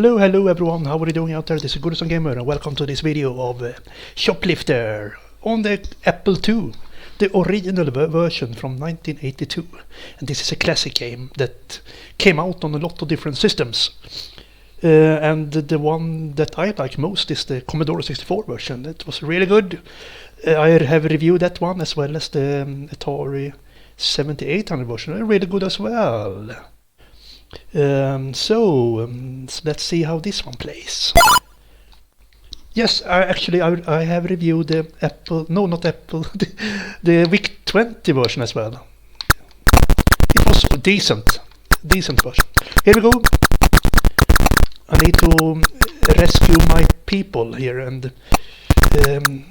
Hello everyone, how are you doing out there? This is Goodson Gamer and welcome to this video of Choplifter on the Apple II, the original version from 1982. And this is a classic game that came out on a lot of different systems. And the one that I like most is the Commodore 64 version. It was really good. I have reviewed that one as well as the Atari 7800 version. Really good as well. So let's see how this one plays. Yes, I have reviewed the Apple, no not Apple, the VIC-20 version as well. It was decent version. Here we go. I need to rescue my people here, and on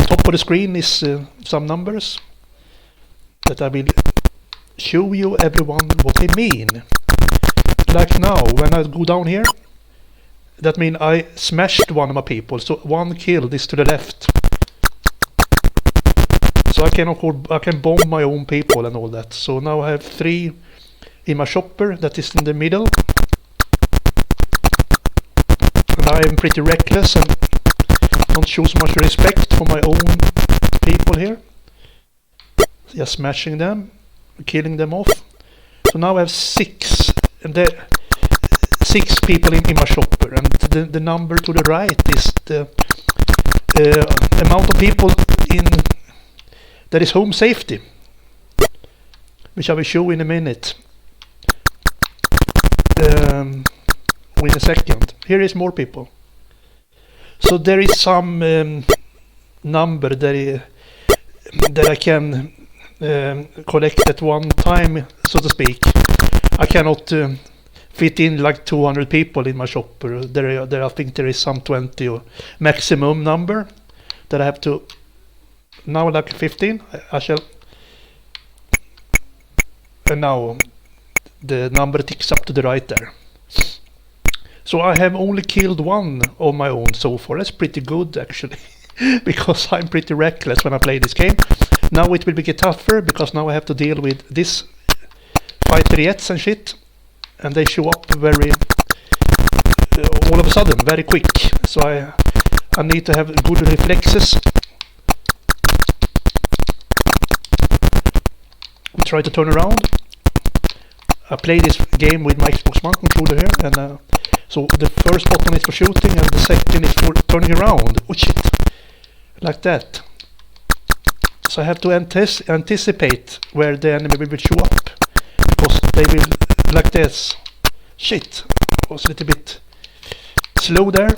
top of the screen is some numbers that I will show you everyone what they mean. Like now, when I go down here, that means I smashed one of my people, so one killed is to the left. So I can bomb my own people and all that. So now I have 3 in my shopper that is in the middle. And I am pretty reckless and don't show so much respect for my own people here. Just smashing them, killing them off. So now I have 6, and there 6 people in my shopper, and the number to the right is the amount of people in that is home safety, which I will show in a minute. In a second. Here is more people. So there is some number that I can collect at one time, so to speak. I cannot fit in like 200 people in my shopper. There I think there is some 20 or maximum number that I have to. Now like 15 I shall, and now the number ticks up to the right there. So I have only killed 1 of my own so far. That's pretty good actually, because I'm pretty reckless when I play this game. Now it will get tougher, because now I have to deal with this fighteriettes and shit, and they show up very all of a sudden, very quick. So I need to have good reflexes. We try to turn around. I play this game with my Xbox One controller here, and so the first button is for shooting and the second is for turning around. Oh shit! Like that. So I have to anticipate where the enemy will show up, because they will like this. Shit! I was a little bit slow there.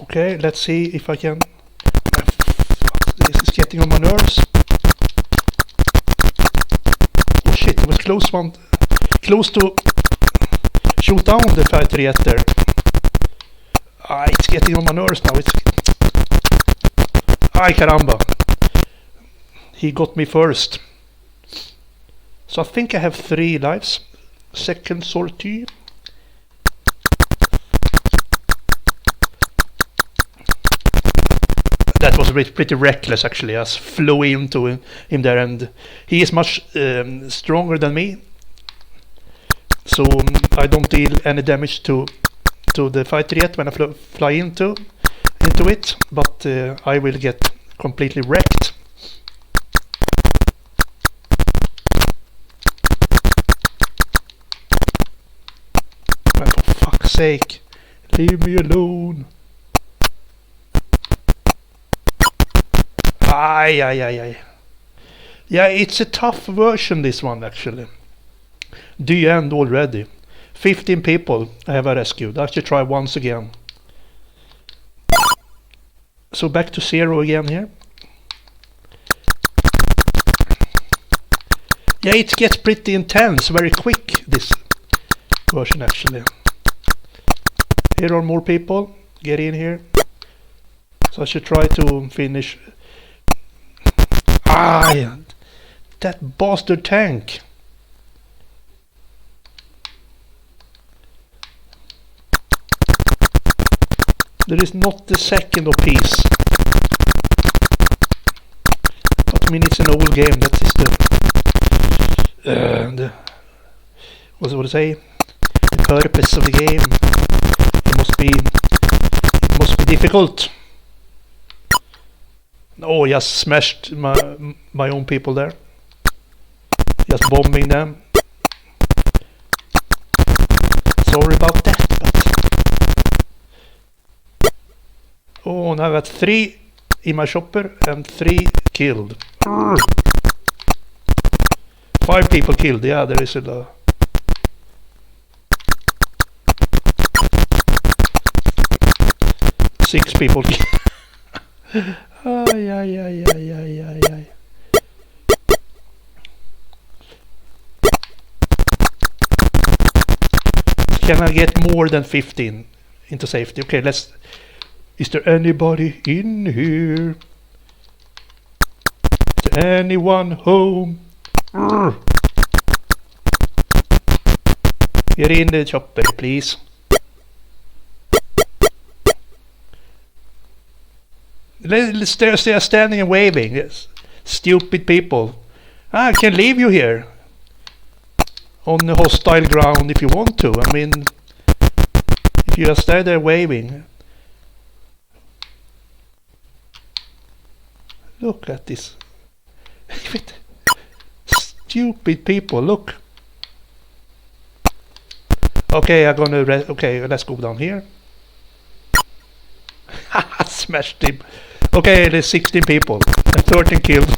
Okay, let's see if I can. This is getting on my nerves. Oh shit, it was close to shoot down the fighter yet there. It's getting on my nerves now. Ay caramba. He got me first. So I think I have 3 lives. Second sortie. That was pretty reckless actually. I flew into him there, and he is much stronger than me. So I don't deal any damage to the fighter yet when I fly into it, but I will get completely wrecked. But for fuck's sake, leave me alone. Ay. Yeah, it's a tough version, this one actually. The end already. 15 people I have rescued. I should try once again. So back to 0 again here. Yeah, it gets pretty intense very quick, this version actually. Here are more people. Get in here. So I should try to finish. That bastard tank. There is not the second of peace. But I mean, it's an old game. That is the What do I say? The purpose of the game. It must be difficult. Oh, I just smashed my own people there. Just bombing them. Sorry about that. But oh, now I got 3 in my chopper and 3 killed. 5 people killed. Yeah, there is a 6 people. Ay. Can I get more than 15 into safety? Okay, let's... Is there anybody in here? Is there anyone home? Get in the chopper, please. They're standing and waving. Yes. Stupid people. I can leave you here on the hostile ground if you want to. I mean, if you just stay there waving. Look at this. Stupid people, look. Okay, I'm gonna... okay, let's go down here. Smashed him. Okay, there's 16 people and 13 killed.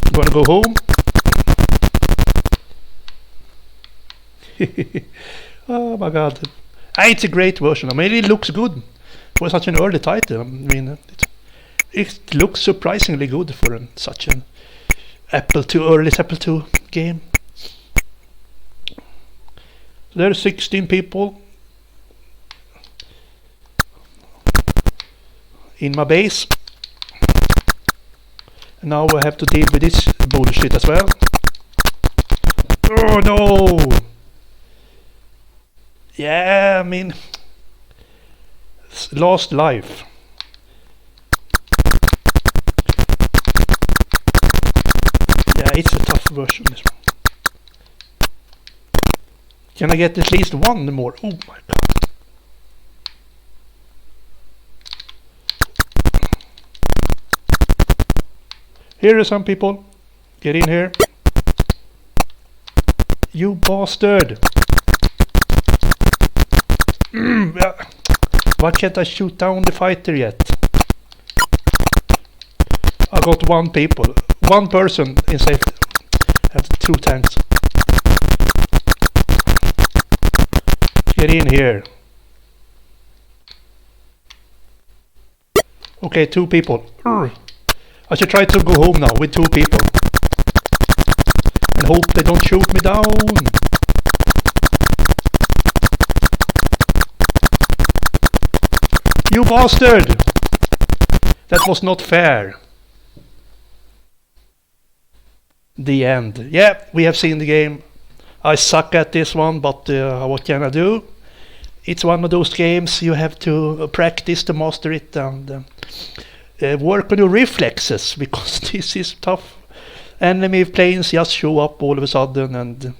I'm gonna go home. Oh my god. It's a great version. I mean, it looks good for such an early title. I mean, it looks surprisingly good for such an early Apple II game. There's 16 people in my base. And now I have to deal with this bullshit as well. Oh no! Yeah, I mean, lost life. Yeah, it's a tough version, this one. Can I get at least one more? Oh my god. Here are some people. Get in here. You bastard. Why can't I shoot down the fighter yet? I got one person in safety. I have 2 tanks. Get in here. Okay, 2 people. I should try to go home now with 2 people. And hope they don't shoot me down. You bastard! That was not fair. The end. Yeah, we have seen the game. I suck at this one, but what can I do? It's one of those games you have to practice to master it and work on your reflexes, because this is tough. Enemy planes just show up all of a sudden and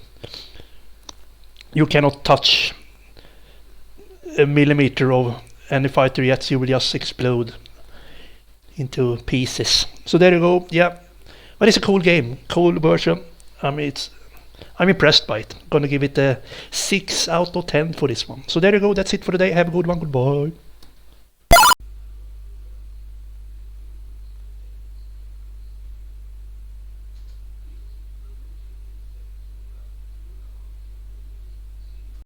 you cannot touch a millimeter of any fighter jets. You will just explode into pieces. So there you go. Yeah, but it's a cool game, cool version. I mean, I'm impressed by it. I'm gonna give it a 6 out of 10 for this one. So there you go. That's it for today. Have a good one. Goodbye.